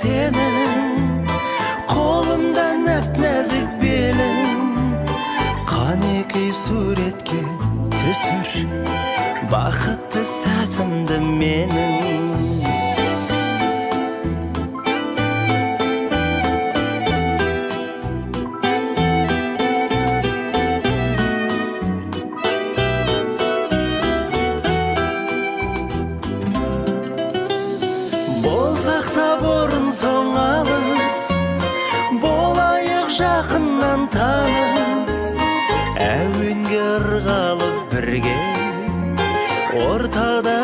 senin, kolumda nap-nazik belin. Qaneki suretke түсір, бақытты сәтімді менің. Болсақ та бұрын соң алыс, болайық жақыннан таныс. Әуенге ырғалып бірге, ортада